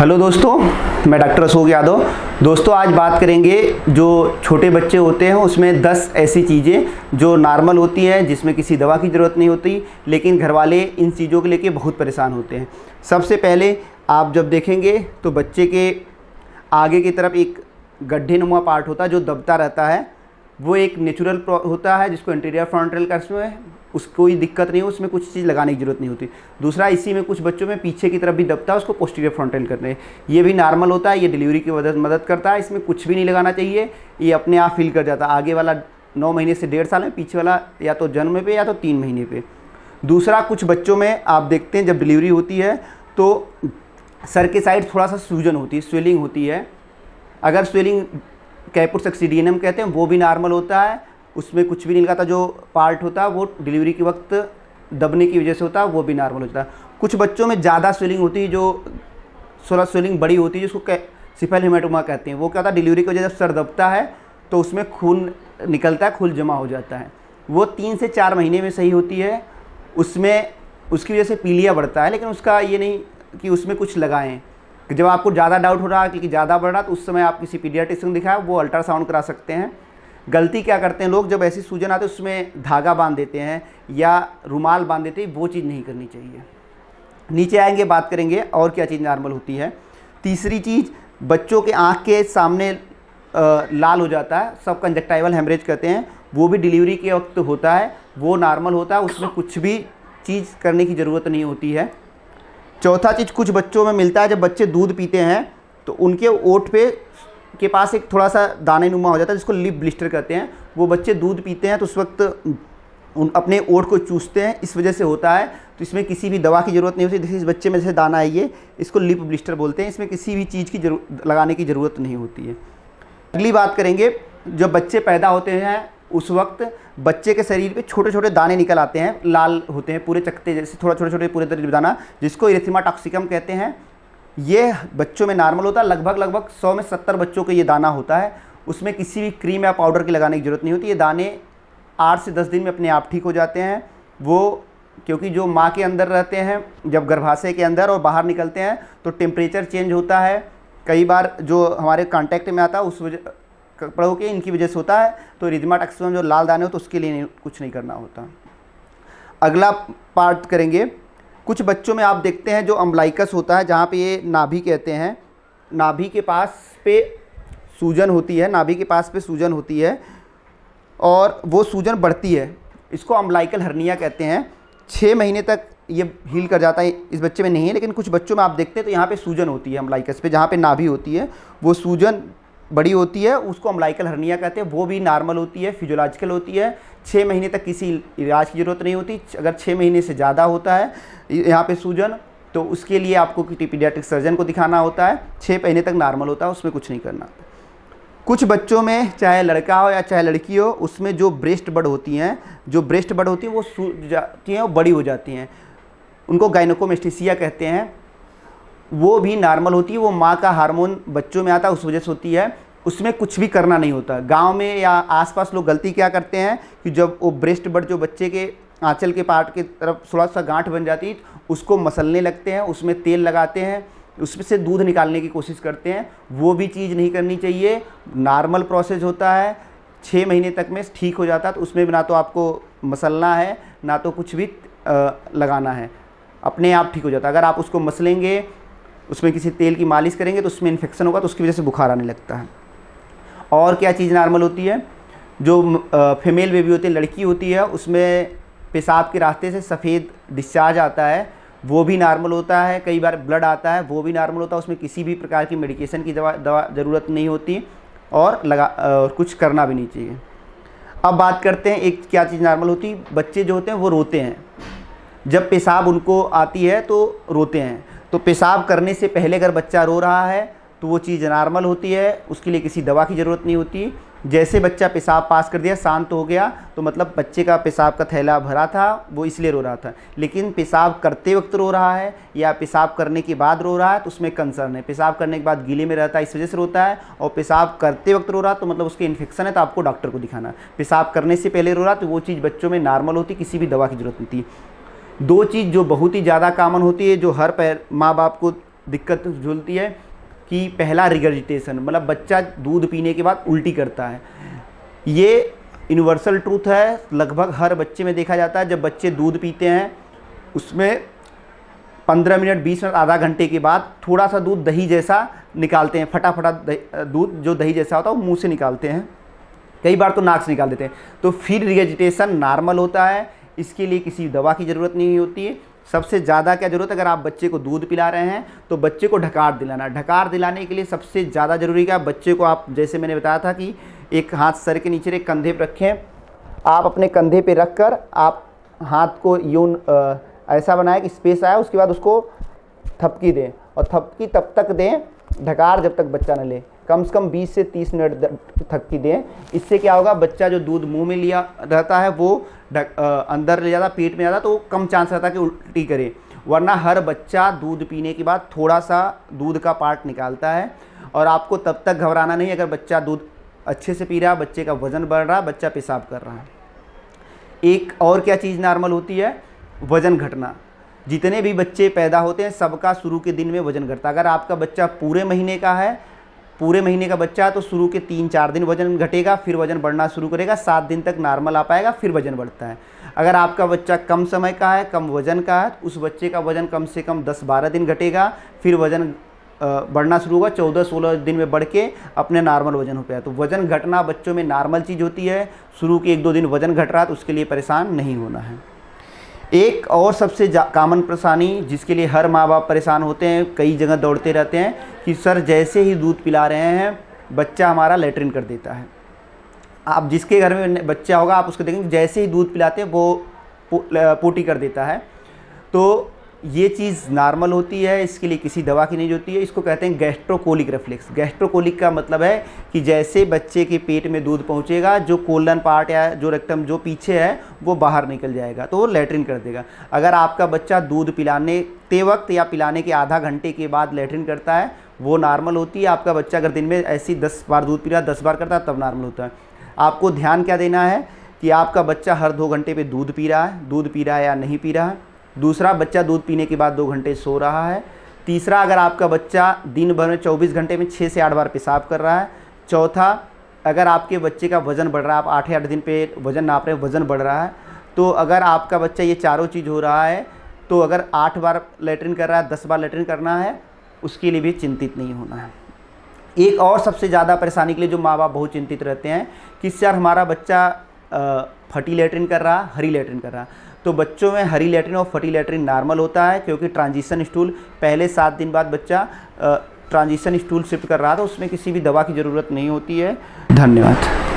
Hello दोस्तों, मैं doctor Ashok Yadav. दोस्तों आज बात करेंगे जो छोटे बच्चे होते हैं उसमें 10 ऐसी चीज़ें जो नॉर्मल होती हैं जिसमें किसी दवा की ज़रूरत नहीं होती, लेकिन घर वाले इन चीज़ों को लेके बहुत परेशान होते हैं। सबसे पहले आप जब देखेंगे तो बच्चे के आगे की तरफ एक गड्ढे नुमा पार्ट होता है जो दबता रहता है। वो एक नेचुरल होता है जिसको एंटीरियर फ्रंटल कहते हैं, उसको कोई दिक्कत नहीं हो, उसमें कुछ चीज़ लगाने की ज़रूरत नहीं होती। दूसरा, इसी में कुछ बच्चों में पीछे की तरफ भी दबता है, उसको पोस्टीरियर फ्रंटल करते हैं। ये भी नॉर्मल होता है, ये डिलीवरी की मदद करता है। इसमें कुछ भी नहीं लगाना चाहिए, ये अपने आप फील कर जाता है। आगे वाला 9 महीने से 1.5 साल में, पीछे वाला या तो जन्म पे या तो 3 महीने पे। दूसरा, कुछ बच्चों में आप देखते हैं जब डिलीवरी होती है तो सर के साइड थोड़ा सा सूजन होती है, स्वेलिंग होती है। अगर स्वेलिंग कैपुट सक्सीडियनम कहते हैं, वो भी नॉर्मल होता है, उसमें कुछ भी नहीं लगाता। जो पार्ट होता है वो डिलीवरी के वक्त दबने की वजह से होता है, वो भी नॉर्मल होता है। कुछ बच्चों में ज़्यादा स्वेलिंग होती है, जो स्वेलिंग बड़ी होती है, जिसको सिफल हेमाटोमा कहते हैं। वो क्या होता है, डिलीवरी की वजह से जब सर दबता है तो उसमें खून निकलता है, खून जमा हो जाता है। वो 3 से 4 महीने में सही होती है। उसमें उसकी वजह से पीलिया बढ़ता है, लेकिन उसका ये नहीं कि उसमें कुछ लगाएं। जब आपको ज़्यादा डाउट हो रहा है कि ज़्यादा बढ़ रहा है तो उस समय आप किसी पीडियाट्रिशियन दिखाएं, वो अल्ट्रासाउंड करा सकते हैं। गलती क्या करते हैं लोग, जब ऐसी सूजन आती है उसमें धागा बांध देते हैं या रुमाल बांध देते हैं, वो चीज़ नहीं करनी चाहिए। नीचे आएंगे, बात करेंगे और क्या चीज़ नॉर्मल होती है। तीसरी चीज़, बच्चों के आँख के सामने लाल हो जाता है, सब कंजक्टाइवल हेमरेज कहते हैं, वो भी डिलीवरी के वक्त होता है, वो नॉर्मल होता है, उसमें कुछ भी चीज़ करने की ज़रूरत नहीं होती है। चौथा चीज़, कुछ बच्चों में मिलता है, जब बच्चे दूध पीते हैं तो उनके ओठ पे के पास एक थोड़ा सा दाने नुमा हो जाता है, जिसको लिप ब्लिस्टर कहते हैं। वो बच्चे दूध पीते हैं तो उस वक्त अपने ओठ को चूसते हैं, इस वजह से होता है। तो इसमें किसी भी दवा की ज़रूरत नहीं होती। जैसे इस बच्चे में जैसे दाना है, ये इसको लिप ब्लिस्टर बोलते हैं। इसमें किसी भी चीज़ की लगाने की ज़रूरत नहीं होती है। अगली बात करेंगे, जब बच्चे पैदा होते हैं उस वक्त बच्चे के शरीर पे छोटे छोटे दाने निकल आते हैं, लाल होते हैं, पूरे चकते जैसे, थोड़ा छोटे छोटे पूरे तरह दाना, जिसको इरिथेमा टॉक्सिकम कहते हैं। ये बच्चों में नॉर्मल होता है। लगभग 100 में 70 बच्चों को ये दाना होता है। उसमें किसी भी क्रीम या पाउडर की लगाने की ज़रूरत नहीं होती। ये दाने 8 से 10 दिन में अपने आप ठीक हो जाते हैं। वो क्योंकि जो माँ के अंदर रहते हैं, जब गर्भाशय के अंदर और बाहर निकलते हैं तो टेम्परेचर चेंज होता है। कई बार जो हमारे कांटेक्ट में आता है उस वजह कपड़ों के इनकी वजह से होता है। तो इरिथेमा टॉक्सिकम जो लाल दाने हो तो उसके लिए कुछ नहीं करना होता। अगला पार्ट करेंगे, कुछ बच्चों में आप देखते हैं जो अम्बलाइकस होता है, जहाँ पे ये नाभि कहते हैं, नाभि के पास पे सूजन होती है, नाभि के पास पे सूजन होती है और वो सूजन बढ़ती है। इसको अम्बलाइकल हर्निया कहते हैं। 6 महीने तक ये हील कर जाता है। इस बच्चे में नहीं है, लेकिन कुछ बच्चों में आप देखते हैं तो यहाँ पे सूजन होती है अम्बलाइकस पे, जहाँ पे नाभि होती है वो सूजन बड़ी होती है, उसको अम्बलाइकल हर्निया कहते हैं। वो भी नॉर्मल होती है, फिजियोलॉजिकल होती है। 6 महीने तक किसी इलाज की ज़रूरत नहीं होती। अगर 6 महीने से ज़्यादा होता है यहाँ पे सूजन, तो उसके लिए आपको किसी पीडियाट्रिक सर्जन को दिखाना होता है। 6 महीने तक नॉर्मल होता है, उसमें कुछ नहीं करना। कुछ बच्चों में, चाहे लड़का हो या चाहे लड़की हो, उसमें जो ब्रेस्ट बड होती हैं, वो सूज जाती हैं, वो बड़ी हो जाती हैं, उनको गायनेकोमेस्टेसिया कहते हैं। वो भी नॉर्मल होती है। वो माँ का हार्मोन बच्चों में आता है, उस वजह से होती है। उसमें कुछ भी करना नहीं होता। गांव में या आसपास लोग गलती क्या करते हैं कि जब वो ब्रेस्ट बड जो बच्चे के आंचल के पार्ट की तरफ थोड़ा सा गांठ बन जाती है, उसको मसलने लगते हैं, उसमें तेल लगाते हैं, उसमें से दूध निकालने की कोशिश करते हैं। वो भी चीज़ नहीं करनी चाहिए। नॉर्मल प्रोसेस होता है, 6 महीने तक में ठीक हो जाता है। तो उसमें ना तो आपको मसलना है, ना तो कुछ भी लगाना है, अपने आप ठीक हो जाता है। अगर आप उसको मसलेंगे, उसमें किसी तेल की मालिश करेंगे तो उसमें इन्फेक्शन होगा, तो उसकी वजह से बुखार आने लगता है। और क्या चीज़ नॉर्मल होती है, जो फीमेल बेबी होती है, लड़की होती है, उसमें पेशाब के रास्ते से सफ़ेद डिस्चार्ज आता है, वो भी नॉर्मल होता है। कई बार ब्लड आता है, वो भी नॉर्मल होता है। उसमें किसी भी प्रकार की मेडिकेशन की दवा ज़रूरत नहीं होती और कुछ करना भी नहीं चाहिए। अब बात करते हैं एक क्या चीज़ नॉर्मल होती है। बच्चे जो होते हैं वो रोते हैं, जब पेशाब उनको आती है तो रोते हैं। तो पेशाब करने से पहले अगर बच्चा रो रहा है तो वो चीज़ नॉर्मल होती है, उसके लिए किसी दवा की ज़रूरत नहीं होती। जैसे बच्चा पेशाब पास कर दिया, शांत हो गया, तो मतलब बच्चे का पेशाब का थैला भरा था, वो इसलिए रो रहा था। लेकिन पेशाब करते वक्त रो रहा है या पेशाब करने के बाद रो रहा है तो उसमें कंसर्न है। पेशाब करने के बाद गीले में रहता है, इस वजह से रोता है, और पेशाब करते वक्त रो रहा तो मतलब उसके इन्फेक्शन है, तो आपको डॉक्टर को दिखाना है। पेशाब करने से पहले रो रहा तो वो चीज़ बच्चों में नॉर्मल होती, किसी भी दवा की ज़रूरत नहीं थी। 2 चीज़ जो बहुत ही ज़्यादा कॉमन होती है, जो हर माँ बाप को दिक्कत झूलती है कि पहला रिगर्जिटेशन, मतलब बच्चा दूध पीने के बाद उल्टी करता है। ये यूनिवर्सल ट्रूथ है, लगभग हर बच्चे में देखा जाता है। जब बच्चे दूध पीते हैं उसमें 15 मिनट, 20 मिनट, आधा घंटे के बाद थोड़ा सा दूध दही जैसा निकालते हैं, फटाफटा दूध जो दही जैसा होता है वो मुंह से निकालते हैं, कई बार तो नाक से निकाल देते हैं। तो फिर रिगर्जिटेशन नॉर्मल होता है, इसके लिए किसी दवा की ज़रूरत नहीं होती है। सबसे ज़्यादा क्या ज़रूरत है, अगर आप बच्चे को दूध पिला रहे हैं तो बच्चे को ढकार दिलाना। ढकार दिलाने के लिए सबसे ज़्यादा ज़रूरी क्या, बच्चे को आप जैसे मैंने बताया था कि एक हाथ सर के नीचे एक कंधे पर रखें, आप अपने कंधे पे रख कर आप हाथ को यूं ऐसा बनाएं कि स्पेस आए, उसके बाद उसको थपकी दें, और थपकी तब तक दें, ढकार जब तक बच्चा न ले, कम से कम 20 से 30 मिनट थपकी दें। इससे क्या होगा, बच्चा जो दूध मुंह में लिया रहता है वो अंदर ले जाता, पेट में जाता, तो कम चांस रहता है कि उल्टी करे। वरना हर बच्चा दूध पीने के बाद थोड़ा सा दूध का पार्ट निकालता है, और आपको तब तक घबराना नहीं अगर बच्चा दूध अच्छे से पी रहा है, बच्चे का वज़न बढ़ रहा है, बच्चा पेशाब कर रहा है। एक और क्या चीज़ नॉर्मल होती है, वज़न घटना। जितने भी बच्चे पैदा होते हैं सबका शुरू के दिन में वज़न घटता है। अगर आपका बच्चा पूरे महीने का है, पूरे महीने का बच्चा है, तो शुरू के 3-4 दिन वज़न घटेगा, फिर वज़न बढ़ना शुरू करेगा, 7 दिन तक नॉर्मल आ पाएगा, फिर वज़न बढ़ता है। अगर आपका बच्चा कम समय का है, कम वज़न का है, उस बच्चे का वज़न कम से कम 10-12 दिन घटेगा, फिर वज़न बढ़ना शुरू होगा, 14-16 दिन में बढ़ के अपने नॉर्मल वज़न हो पाया। तो वज़न घटना बच्चों में नॉर्मल चीज़ होती है। शुरू के 1-2 दिन वज़न घट रहा है तो उसके लिए परेशान नहीं होना है। एक और सबसे कॉमन परेशानी जिसके लिए हर माँ बाप परेशान होते हैं, कई जगह दौड़ते रहते हैं कि सर जैसे ही दूध पिला रहे हैं बच्चा हमारा लेटरिन कर देता है। आप जिसके घर में बच्चा होगा आप उसको देखेंगे, जैसे ही दूध पिलाते हैं वो पोटी कर देता है। तो ये चीज़ नॉर्मल होती है, इसके लिए किसी दवा की नहीं होती है। इसको कहते हैं गैस्ट्रोकोलिक रिफ्लेक्स। गैस्ट्रोकोलिक का मतलब है कि जैसे बच्चे के पेट में दूध पहुंचेगा, जो कोलन पार्ट या जो रेक्टम जो पीछे है वो बाहर निकल जाएगा, तो वो लेटरिन कर देगा। अगर आपका बच्चा दूध पिलाने वक्त या पिलाने के आधा घंटे के बाद लेटरिन करता है, वो नॉर्मल होती है। आपका बच्चा अगर दिन में ऐसी 10 बार दूध पी रहा है, 10 बार करता है, तब नॉर्मल होता है। आपको ध्यान क्या देना है कि आपका बच्चा हर 2 घंटे पर दूध पी रहा है या नहीं पी रहा है। दूसरा, बच्चा दूध पीने के बाद 2 घंटे सो रहा है। तीसरा, अगर आपका बच्चा दिन भर में 24 घंटे में 6 से 8 बार पेशाब कर रहा है। चौथा, अगर आपके बच्चे का वज़न बढ़ रहा है, आप 8 या 8 दिन पे वज़न नाप रहे हैं, वज़न बढ़ रहा है, तो अगर आपका बच्चा ये चारों चीज़ हो रहा है, तो अगर 8 बार लेटरिन कर रहा है, 10 बार लेटरिन करना है, उसके लिए भी चिंतित नहीं होना है। एक और सबसे ज़्यादा परेशानी के लिए जो माँ बाप बहुत चिंतित रहते हैं कि सर हमारा बच्चा फटी लेटरिन कर रहा, हरी लेटरिन कर रहा। तो बच्चों में हरी लेटरिन और फटी लेटरिन नॉर्मल होता है, क्योंकि ट्रांजिशन स्टूल पहले 7 दिन बाद बच्चा ट्रांजिशन स्टूल शिफ्ट कर रहा था, उसमें किसी भी दवा की ज़रूरत नहीं होती है। धन्यवाद।